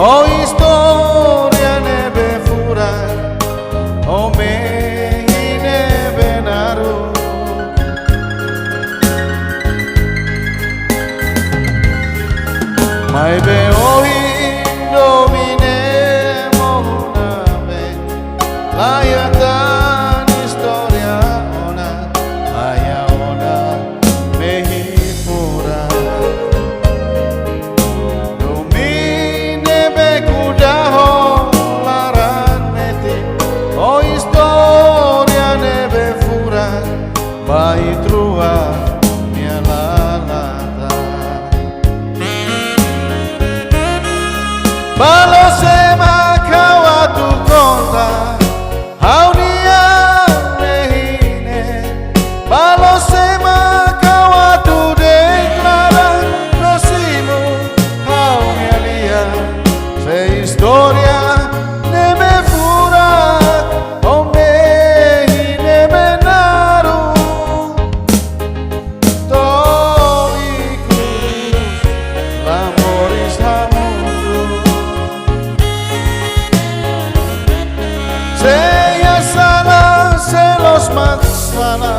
Oh historia nebe fura, oh me nebe naru. Mai be ohi domine mohuname, layatan historia ona, aya ona mehi fura. Domine be kudaho laran meti, oh historia nebe fura, vai trua mia lalata. Balo sema kawa tu konta, haunia mehine. Balo sema kawa tu declara, prosimo haunia lia. Se historia ne me fura, o mehine me naru. Toikus, lamoris hamudu. Se ya sana, se los matsala.